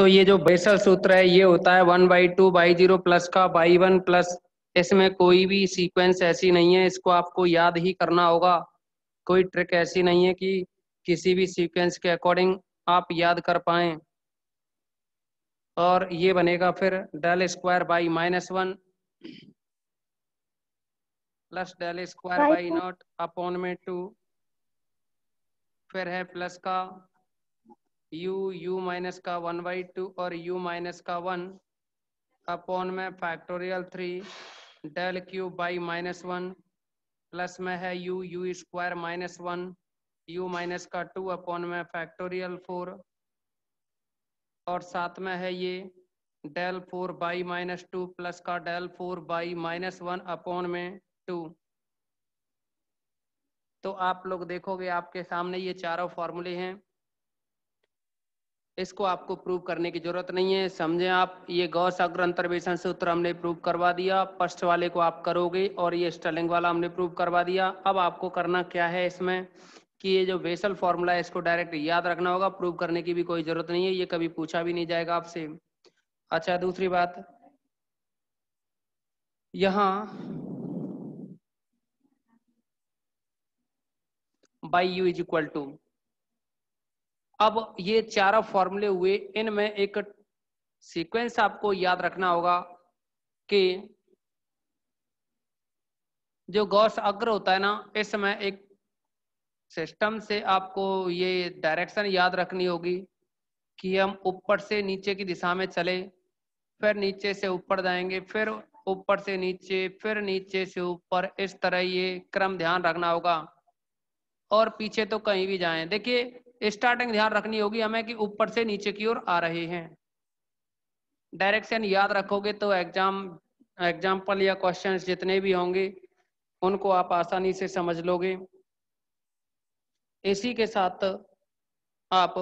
तो ये जो बेसल सूत्र है ये होता है 1/2/0 प्लस का बाई 1 प्लस। इसमें कोई भी सीक्वेंस ऐसी नहीं है, इसको आपको याद ही करना होगा। कोई ट्रिक ऐसी नहीं है कि किसी भी सीक्वेंस के अकॉर्डिंग आप याद कर पाएं। और ये बनेगा फिर del square by -1 plus del square by naught upon में 2। फिर है प्लस का u माइनस का 1/2 और u माइनस का 1 अपॉन में factorial 3 del cube by -1 plus में है u स्क्वायर -1 u माइनस का 2 अपॉन में फैक्टोरियल 4 और साथ में है ये डेल 4 बाई -2 प्लस का डेल 4 बाई -1 अपॉन में 2। तो आप लोग देखोगे आपके सामने ये चारों फॉर्मूले हैं, इसको आपको प्रूव करने की जरूरत नहीं है। समझे आप, ये गॉस अग्र अंतर्वेशन सूत्र हमने प्रूव करवा दिया, फर्स्ट वाले को आप करोगे, और ये स्टर्लिंग वाला हमने प्रूव करवा दिया। अब आपको करना क्या है इसमें कि ये जो बेसल फॉर्मूला है इसको डायरेक्ट याद रखना होगा, प्रूव करने की भी कोई जरूरत नहीं है, ये कभी पूछा भी नहीं जाएगा आपसे। अच्छा, दूसरी बात, यहाँ by u is equal to, अब ये चारों फॉर्मूले हुए, इनमें एक सीक्वेंस आपको याद रखना होगा कि जो गॉस अग्र होता है ना, इसमें एक सिस्टम से आपको ये डायरेक्शन याद रखनी होगी कि हम ऊपर से नीचे की दिशा में चले, फिर नीचे से ऊपर जाएंगे, फिर ऊपर से नीचे, फिर नीचे से ऊपर, इस तरह ये क्रम ध्यान रखना होगा। और पीछे तो कहीं भी जाएं, देखिए स्टार्टिंग ध्यान रखनी होगी हमें कि ऊपर से नीचे की ओर आ रहे हैं। डायरेक्शन याद रखोगे तो एग्जाम्पल या क्वेश्चंस जितने भी होंगे उनको आप आसानी से समझ लोगे। इसी के साथ आप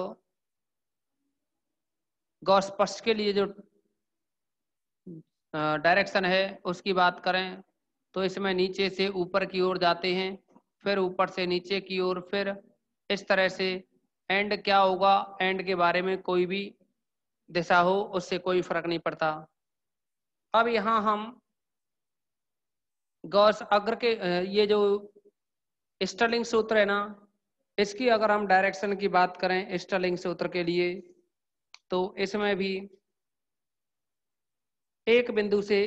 गॉस फर्स्ट के लिए जो डायरेक्शन है उसकी बात करें तो इसमें नीचे से ऊपर की ओर जाते हैं, फिर ऊपर से नीचे की ओर, फिर इस तरह से। एंड क्या होगा, एंड के बारे में कोई भी दिशा हो उससे कोई फर्क नहीं पड़ता। अब यहाँ हम गॉस अग्र के ये जो स्टर्लिंग सूत्र है ना, इसकी अगर हम डायरेक्शन की बात करें स्टर्लिंग सूत्र के लिए, तो इसमें भी एक बिंदु से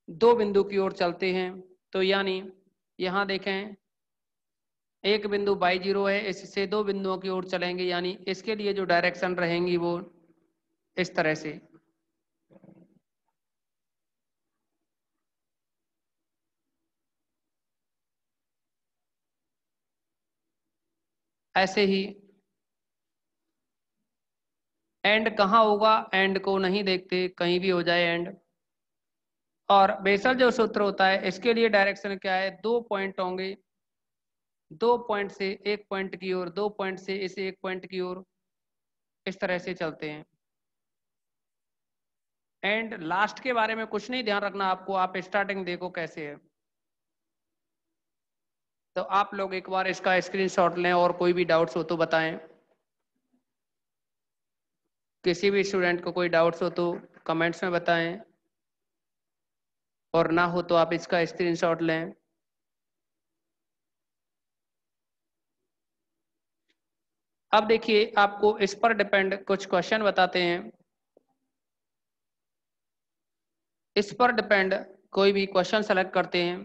दो बिंदु की ओर चलते हैं। तो यानी यहाँ देखें, एक बिंदु बाई 0 है, इससे दो बिंदुओं की ओर चलेंगे, यानी इसके लिए जो डायरेक्शन रहेंगी वो इस तरह से। ऐसे ही एंड कहाँ होगा, एंड को नहीं देखते, कहीं भी हो जाए एंड। और बेसल जो सूत्र होता है इसके लिए डायरेक्शन क्या है, दो पॉइंट होंगे, दो पॉइंट से एक पॉइंट की ओर, दो पॉइंट से इस एक पॉइंट की ओर, इस तरह से चलते हैं। एंड लास्ट के बारे में कुछ नहीं ध्यान रखना आपको, आप स्टार्टिंग देखो कैसे है। तो आप लोग एक बार इसका स्क्रीनशॉट लें और कोई भी डाउट्स हो तो बताएं। किसी भी स्टूडेंट को कोई डाउट्स हो तो कमेंट्स में बताएं, और ना हो तो आप इसका स्क्रीनशॉट लें। अब देखिए, आपको इस पर डिपेंड कुछ क्वेश्चन बताते हैं, इस पर डिपेंड कोई भी क्वेश्चन सेलेक्ट करते हैं।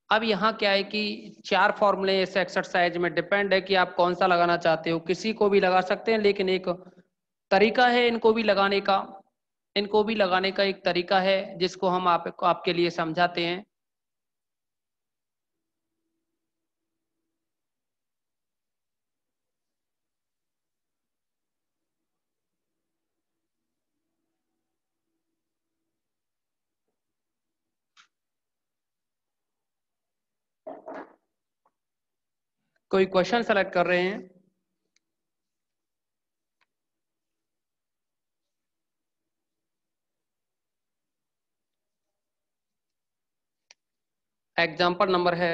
अब यहाँ क्या है कि चार फॉर्मूले इस एक्सरसाइज में डिपेंड है कि आप कौन सा लगाना चाहते हो, किसी को भी लगा सकते हैं, लेकिन एक तरीका है इनको भी लगाने का, इनको भी लगाने का एक तरीका है जिसको हम आपके लिए समझाते हैं। कोई क्वेश्चन सेलेक्ट कर रहे हैं? एग्जाम्पल नंबर है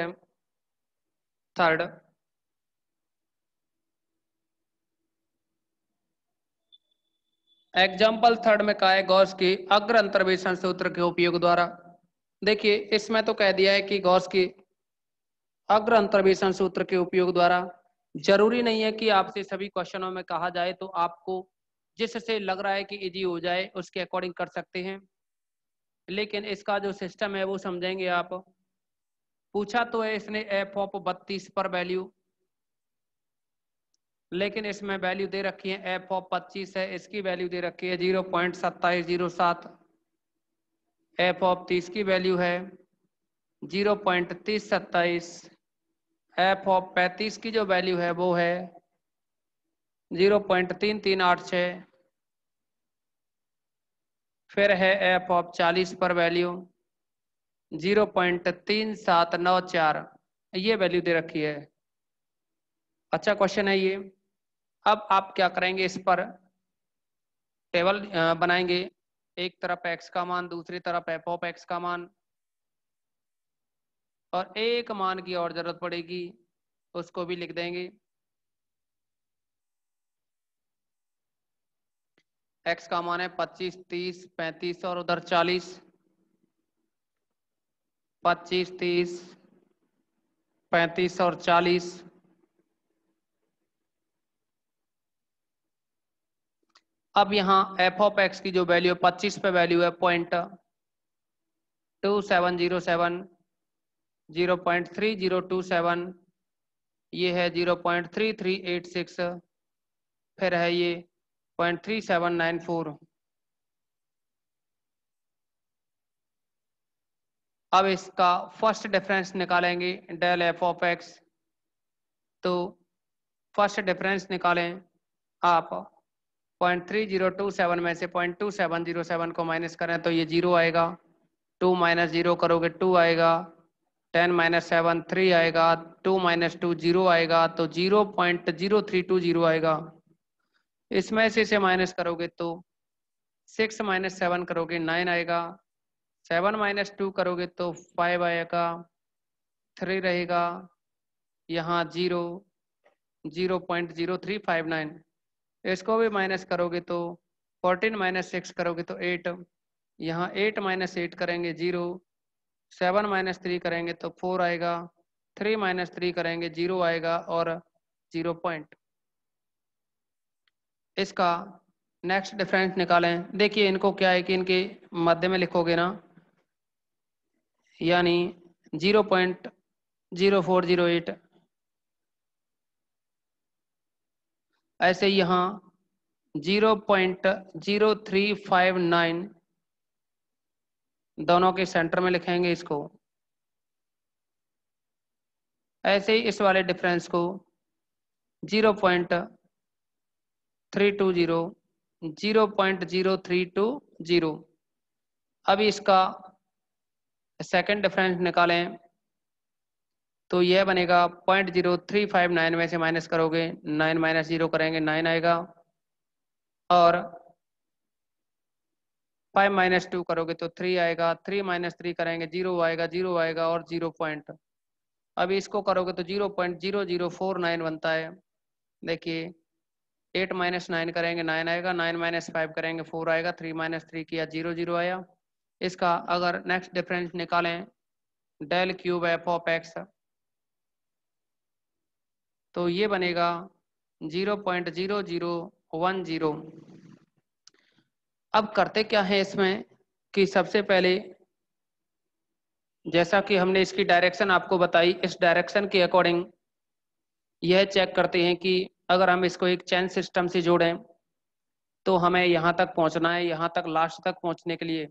3rd। एग्जाम्पल थर्ड में कहा है गॉस के अग्र अंतर्वेशन सूत्र के उपयोग द्वारा। देखिए इसमें तो कह दिया है कि गॉस के अग्र अंतर्वेशन सूत्र के उपयोग द्वारा। जरूरी नहीं है कि आपसे सभी क्वेश्चनों में कहा जाए, तो आपको जिससे लग रहा है कि इजी हो जाए उसके अकॉर्डिंग कर सकते हैं, लेकिन इसका जो सिस्टम है वो समझेंगे आप। पूछा तो है इसने एफ ऑफ 32 पर वैल्यू, लेकिन इसमें वैल्यू दे रखी है एफ ऑफ 25 है, इसकी वैल्यू दे रखी है 0.2707। एफ ऑफ 30 की वैल्यू है 0.3027। एफ ऑफ 35 की जो वैल्यू है वो है 0.3386। फिर है एफ ऑफ 40 पर वैल्यू 0.3794, ये वैल्यू दे रखी है। अच्छा क्वेश्चन है ये। अब आप क्या करेंगे, इस पर टेबल बनाएंगे, एक तरफ x का मान, दूसरी तरफ एफ ऑफ x का मान, और एक मान की और जरूरत पड़ेगी, उसको भी लिख देंगे। x का मान है 25, 30, 35 और उधर 40। 25, 30, 35 और 40। अब यहाँ एफ ऑफ एक्स की जो वैल्यू 25 पे वैल्यू है 0.2707, 0.3027, ये है 0.3386, फिर है ये 0.3794। अब इसका फर्स्ट डिफरेंस निकालेंगे डेल एफ ऑफ एक्स। तो फर्स्ट डिफरेंस निकालें आप, 0.3027 में से 0.2707 को माइनस करें तो ये 0 आएगा। 2 माइनस 0 करोगे 2 आएगा। 10 माइनस 7 3 आएगा। 2 माइनस 2 0 आएगा, तो 0.0320 आएगा। इसमें से इसे माइनस करोगे तो 6 माइनस 7 करोगे 9 आएगा। 7 माइनस 2 करोगे तो 5 आएगा। 3 रहेगा, यहाँ 0.0359। इसको भी माइनस करोगे तो 14 माइनस 6 करोगे तो 8, यहाँ 8 माइनस 8 करेंगे 0। 7 माइनस 3 करेंगे तो 4 आएगा। 3 माइनस 3 करेंगे 0 आएगा, और 0 पॉइंट। इसका नेक्स्ट डिफरेंस निकालें। देखिए इनको क्या है कि इनके मध्य में लिखोगे ना, यानी 0.0408। ऐसे यहाँ 0.0359 दोनों के सेंटर में लिखेंगे इसको। ऐसे ही इस वाले डिफरेंस को 0.320, 0.0320। अभी इसका सेकंड डिफरेंस निकालें तो यह बनेगा 0.0359 में से माइनस करोगे 9 माइनस 0 करेंगे 9 आएगा, और 5 माइनस 2 करोगे तो 3 आएगा। 3 माइनस 3 करेंगे 0 आएगा, 0 आएगा और 0 पॉइंट। अभी इसको करोगे तो 0.0049 बनता है। देखिए 8 माइनस 9 करेंगे 9 आएगा। 9 माइनस 5 करेंगे 4 आएगा। 3 माइनस 3 किया 0 0 आया। इसका अगर नेक्स्ट डिफरेंस निकालें del cube f of x, तो ये बनेगा 0.0010। अब करते क्या है इसमें कि सबसे पहले जैसा कि हमने इसकी डायरेक्शन आपको बताई, इस डायरेक्शन के अकॉर्डिंग यह चेक करते हैं कि अगर हम इसको एक चेन सिस्टम से जोड़ें तो हमें यहाँ तक पहुँचना है, यहाँ तक लास्ट तक पहुँचने के लिए,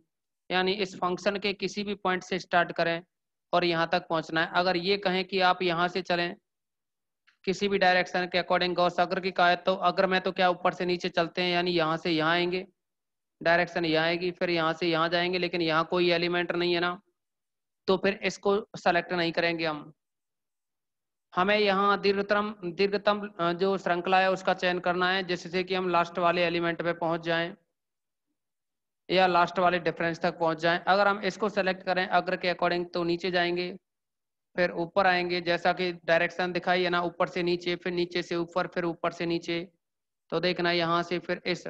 यानी इस फंक्शन के किसी भी पॉइंट से स्टार्ट करें और यहाँ तक पहुँचना है। अगर ये कहें कि आप यहाँ से चलें किसी भी डायरेक्शन के अकॉर्डिंग, गॉस अग्र की कहा है तो अग्र में तो क्या ऊपर से नीचे चलते हैं, यानी यहाँ से यहाँ आएंगे, डायरेक्शन यहाँ आएगी, फिर यहाँ से यहाँ जाएंगे, लेकिन यहाँ कोई एलिमेंट नहीं है ना, तो फिर इसको सेलेक्ट नहीं करेंगे हम। हमें यहाँ दीर्घतम जो श्रृंखला है उसका चयन करना है, जिससे कि हम लास्ट वाले एलिमेंट पे पहुंच जाएं या लास्ट वाले डिफरेंस तक पहुंच जाएं। अगर हम इसको सेलेक्ट करें अग्र के अकॉर्डिंग तो नीचे जाएंगे, फिर ऊपर आएंगे, जैसा कि डायरेक्शन दिखाई है ना, ऊपर से नीचे, फिर नीचे से ऊपर, फिर ऊपर से नीचे। तो देखना यहाँ से फिर इस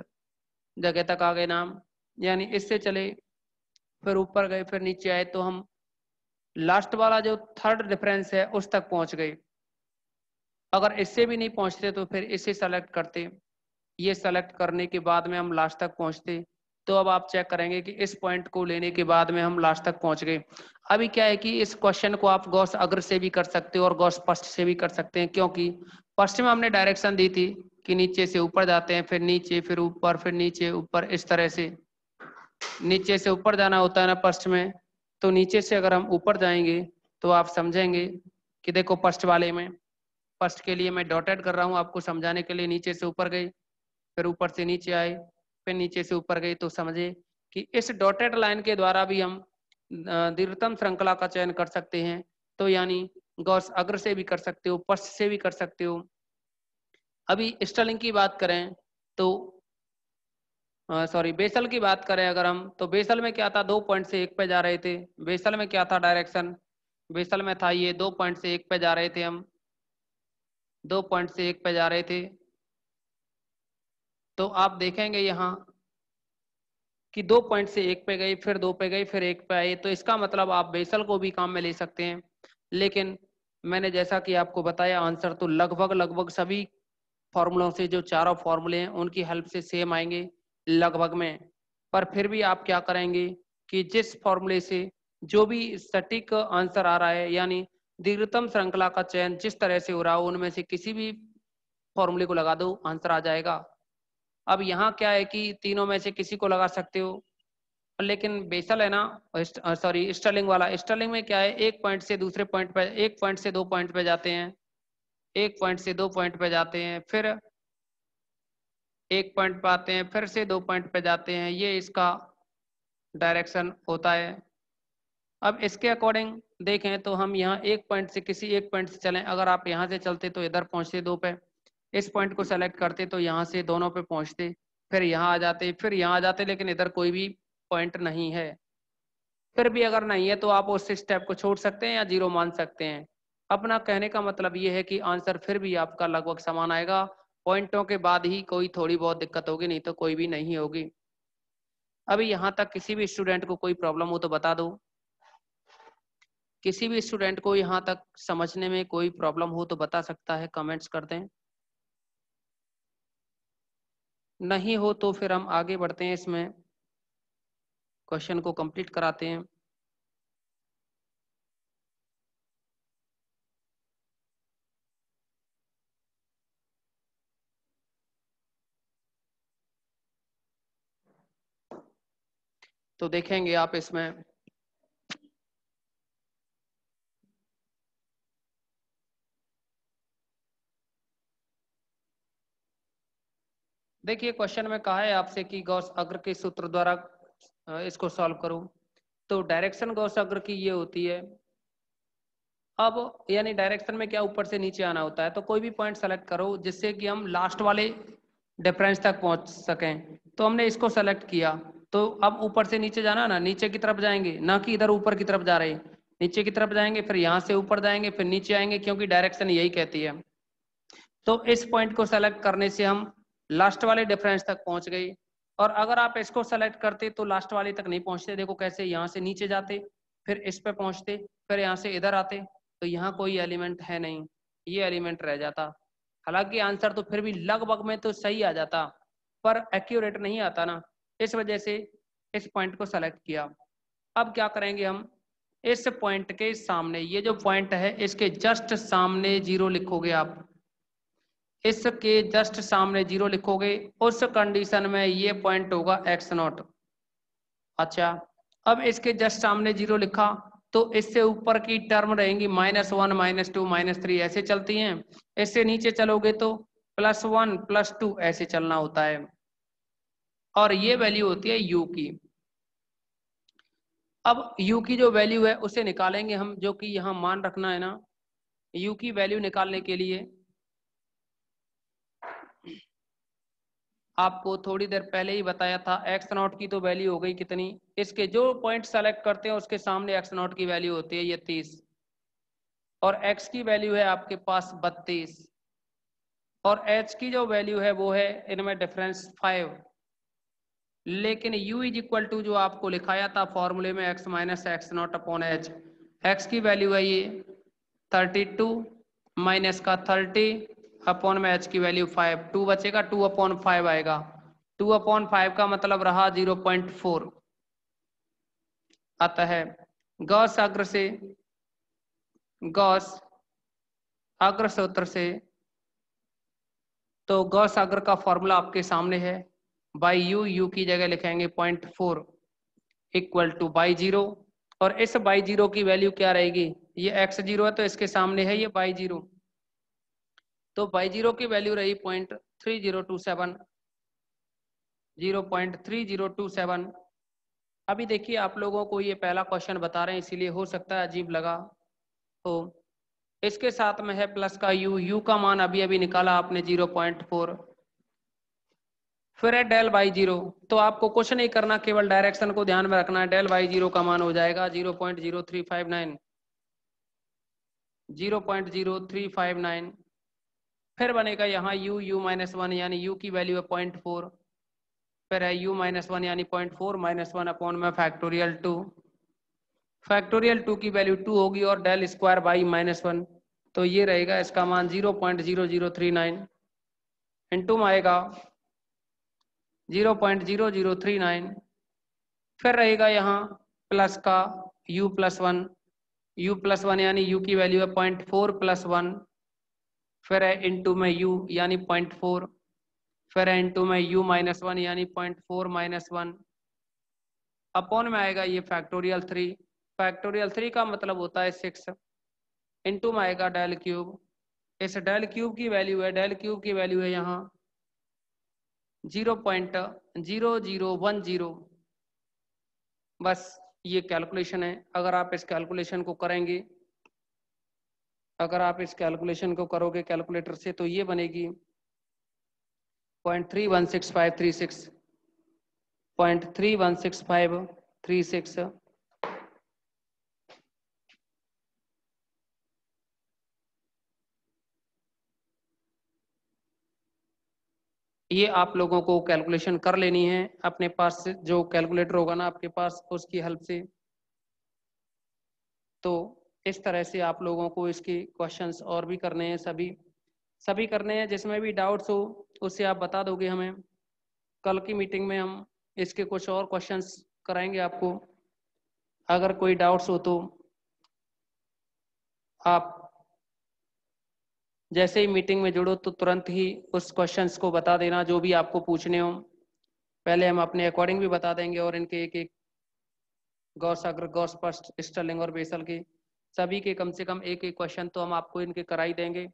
जगह तक आ गए नाम, यानी इससे चले, फिर ऊपर गए, फिर नीचे आए, तो हम लास्ट वाला जो थर्ड डिफरेंस है उस तक पहुंच गए। अगर इससे भी नहीं पहुंचते तो फिर इसे सेलेक्ट करते, ये सेलेक्ट करने के बाद में हम लास्ट तक पहुंचते। तो अब आप चेक करेंगे कि इस पॉइंट को लेने के बाद में हम लास्ट तक पहुंच गए। अभी क्या है कि इस क्वेश्चन को आप गॉस अग्र से भी कर सकते हो और गॉस पश्च से भी कर सकते हैं, क्योंकि फर्स्ट में हमने डायरेक्शन दी थी कि नीचे से ऊपर जाते हैं, फिर नीचे, फिर ऊपर, फिर नीचे, ऊपर, इस तरह से नीचे से ऊपर जाना होता है ना फर्स्ट में। तो नीचे से अगर हम ऊपर जाएंगे तो आप समझेंगे कि देखो फर्स्ट वाले में, फर्स्ट के लिए मैं डॉटेड कर रहा हूँ आपको समझाने के लिए, नीचे से ऊपर गए, फिर ऊपर से नीचे आए, फिर नीचे से ऊपर गए, तो समझे कि इस डॉटेड लाइन के द्वारा भी हम दीर्घतम श्रृंखला का चयन कर सकते हैं। तो यानी गॉस अग्र से भी कर सकते हो, पश्च से भी कर सकते हो। अभी स्टर्लिंग की बात करें तो सॉरी बेसल की बात करें अगर हम, तो बेसल में क्या था, 2 पॉइंट से 1 पे जा रहे थे। बेसल में क्या था डायरेक्शन, बेसल में था ये 2 पॉइंट से 1 पे जा रहे थे हम, 2 पॉइंट से 1 पे जा रहे थे। तो आप देखेंगे यहाँ कि 2 पॉइंट से 1 पे गई, फिर 2 पे गई, फिर 1 पे आई। तो इसका मतलब आप बेसल को भी काम में ले सकते हैं। लेकिन मैंने जैसा कि आपको बताया, आंसर तो लगभग लगभग सभी फॉर्मूलों से, जो चारों फॉर्मूले हैं उनकी हेल्प से सेम आएंगे लगभग में। पर फिर भी आप क्या करेंगे कि जिस फॉर्मूले से जो भी सटीक आंसर आ रहा है, यानी दीर्घतम श्रृंखला का चयन जिस तरह से हो रहा हो, उनमें से किसी भी फॉर्मूले को लगा दो, आंसर आ जाएगा। अब यहाँ क्या है कि तीनों में से किसी को लगा सकते हो, लेकिन बेसल है ना, सॉरी स्टर्लिंग वाला, स्टर्लिंग में क्या है, एक पॉइंट से दूसरे पॉइंट पे, एक पॉइंट से 2 पॉइंट पे जाते हैं, एक पॉइंट से 2 पॉइंट पे जाते हैं, फिर एक पॉइंट पे आते हैं, फिर से 2 पॉइंट पे जाते हैं, ये इसका डायरेक्शन होता है। अब इसके अकॉर्डिंग देखें तो हम यहाँ एक पॉइंट से, किसी एक पॉइंट से चलें, अगर आप यहाँ से चलते तो इधर पहुँचते 2 पे, इस पॉइंट को सेलेक्ट करते तो यहाँ से दोनों पे पहुँचते, फिर यहाँ आ जाते, फिर यहाँ आ जाते, लेकिन इधर कोई भी पॉइंट नहीं है। फिर भी अगर नहीं है तो आप उस स्टेप को छोड़ सकते हैं या 0 मान सकते हैं। अपना कहने का मतलब ये है कि आंसर फिर भी आपका लगभग समान आएगा, पॉइंटों के बाद ही कोई थोड़ी बहुत दिक्कत होगी, नहीं तो कोई भी नहीं होगी। अभी यहाँ तक किसी भी स्टूडेंट को कोई प्रॉब्लम हो तो बता दो, किसी भी स्टूडेंट को यहाँ तक समझने में कोई प्रॉब्लम हो तो बता सकता है, कमेंट्स कर दें। नहीं हो तो फिर हम आगे बढ़ते हैं, इसमें क्वेश्चन को कंप्लीट कराते हैं। तो देखेंगे आप इसमें, देखिए क्वेश्चन में कहा है आपसे कि गॉस अग्र के सूत्र द्वारा इसको सॉल्व करो। तो डायरेक्शन गॉस अग्र की ये होती है, अब यानी डायरेक्शन में क्या, ऊपर से नीचे आना होता है। तो कोई भी पॉइंट सेलेक्ट करो जिससे कि हम लास्ट वाले डिफरेंस तक पहुंच सकें। तो हमने इसको सेलेक्ट किया, तो अब ऊपर से नीचे जाना ना, नीचे की तरफ जाएंगे, ना कि इधर ऊपर की तरफ जा रहे हैं। नीचे की तरफ जाएंगे, फिर यहाँ से ऊपर जाएंगे, फिर नीचे आएंगे, क्योंकि डायरेक्शन यही कहती है। तो इस पॉइंट को सेलेक्ट करने से हम लास्ट वाले डिफरेंस तक पहुंच गए। और अगर आप इसको सेलेक्ट करते तो लास्ट वाले तक नहीं पहुंचते। देखो कैसे, यहाँ से नीचे जाते, फिर इस पे पहुंचते, फिर यहाँ से इधर आते, तो यहाँ कोई एलिमेंट है नहीं, ये एलिमेंट रह जाता। हालांकि आंसर तो फिर भी लगभग में तो सही आ जाता, पर एक्यूरेट नहीं आता ना, इस वजह से इस पॉइंट को सेलेक्ट किया। अब क्या करेंगे हम, इस पॉइंट के सामने, ये जो पॉइंट है इसके जस्ट सामने 0 लिखोगे आप, इसके जस्ट सामने 0 लिखोगे, उस कंडीशन में ये पॉइंट होगा x0। अच्छा, अब इसके जस्ट सामने 0 लिखा, तो इससे ऊपर की टर्म रहेंगी -1, -2, -3 ऐसे चलती हैं। इससे नीचे चलोगे तो +1, +2 ऐसे चलना होता है, और ये वैल्यू होती है u की। अब u की जो वैल्यू है उसे निकालेंगे हम, जो कि यहाँ मान रखना है ना। u की वैल्यू निकालने के लिए आपको थोड़ी देर पहले ही बताया था, x0 की तो वैल्यू हो गई कितनी, इसके जो पॉइंट सेलेक्ट करते हैं उसके सामने x0 की वैल्यू होती है ये 30, और x की वैल्यू है आपके पास 32, और h की जो वैल्यू है वो है, इनमें डिफरेंस 5। लेकिन u इज इक्वल टू जो आपको लिखाया था फॉर्मूले में x minus x not upon H, x की वैल्यू है ये 32 माइनस का 30 अपॉन में h की वैल्यू 5, 2 बचेगा, 2/5 आएगा। 2/5 का मतलब रहा 0.4। अतः गॉस अग्र सूत्र से तो गॉस अग्र का फॉर्मूला आपके सामने है, बाई यू की जगह लिखेंगे 0.4 इक्वल टू बाई 0, और इस बाई 0 की वैल्यू क्या रहेगी, ये x0 है तो इसके सामने है ये बाई 0, तो बाई 0 की वैल्यू रही 0.3027, 0.3027। अभी देखिए आप लोगों को ये पहला क्वेश्चन बता रहे हैं इसीलिए हो सकता है अजीब लगा, तो इसके साथ में है प्लस का u का मान अभी अभी निकाला आपने 0.4, फिर है डेल बाई 0, तो आपको कुछ नहीं करना, केवल डायरेक्शन को ध्यान में रखना है। डेल बाई 0 का मान हो जाएगा 0.0359, 0.0359, फिर बनेगा यहाँ u माइनस 1 यानी u की वैल्यू है 0.4, फिर है u माइनस 1 यानी 0.4 माइनस 1 अपॉन में फैक्टोरियल 2, फैक्टोरियल 2 की वैल्यू 2 होगी और डेल स्क्वायर बाई -1, तो ये रहेगा इसका मान 0.0039 इंटू में आएगा 0.0039, फिर रहेगा यहाँ प्लस का u प्लस वन यानी u की वैल्यू है 0.4 प्लस 1, फिर है इंटू में u यानी 0.4, फिर है इंटू में u माइनस 1 यानी 0.4 माइनस 1, अपॉन में आएगा ये फैक्टोरियल 3, फैक्टोरियल 3 का मतलब होता है 6, इंटू में आएगा डेल क्यूब, इस डेल क्यूब की वैल्यू है, डेल क्यूब की वैल्यू है यहाँ 0.0010। बस ये कैलकुलेशन है, अगर आप इस कैलकुलेशन को करेंगे, अगर आप इस कैलकुलेशन को करोगे कैलकुलेटर से तो ये बनेगी 0.316536, 0.316536, ये आप लोगों को कैलकुलेशन कर लेनी है अपने पास जो कैलकुलेटर होगा ना आपके पास उसकी हेल्प से। तो इस तरह से आप लोगों को इसके क्वेश्चंस और भी करने हैं, सभी करने हैं, जिसमें भी डाउट्स हो उससे आप बता दोगे हमें। कल की मीटिंग में हम इसके कुछ और क्वेश्चंस कराएंगे आपको, अगर कोई डाउट्स हो तो आप जैसे ही मीटिंग में जुड़ो तो तुरंत ही उस क्वेश्चंस को बता देना जो भी आपको पूछने हो, पहले हम अपने अकॉर्डिंग भी बता देंगे और इनके एक एक गॉस अग्र, गॉस फर्स्ट, स्टर्लिंग और बेसल के सभी के कम से कम एक एक क्वेश्चन तो हम आपको इनके करा ही देंगे।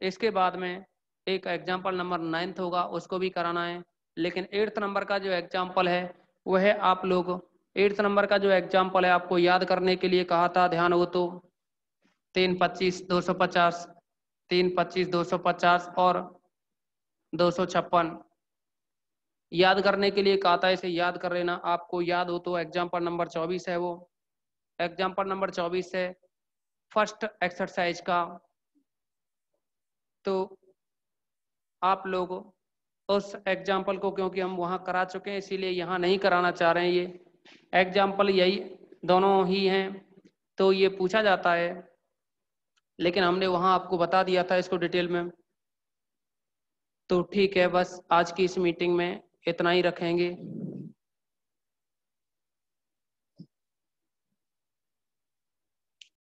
इसके बाद में एक एग्जाम्पल नंबर 9th होगा उसको भी कराना है, लेकिन 8th नंबर का जो एग्जाम्पल है वह आप लोग 8th नंबर का जो एग्जाम्पल है आपको याद करने के लिए कहा था, ध्यान हो तो 325 250 और 256 याद करने के लिए कहा था, इसे याद कर लेना। आपको याद हो तो एग्जाम्पल नंबर 24 है, वो एग्जाम्पल नंबर 24 है फर्स्ट एक्सरसाइज का, तो आप लोग उस एग्जाम्पल को, क्योंकि हम वहाँ करा चुके हैं इसीलिए यहाँ नहीं कराना चाह रहे हैं, ये एग्जाम्पल यही दोनों ही हैं तो ये पूछा जाता है, लेकिन हमने वहाँ आपको बता दिया था इसको डिटेल में। तो ठीक है, बस आज की इस मीटिंग में इतना ही रखेंगे।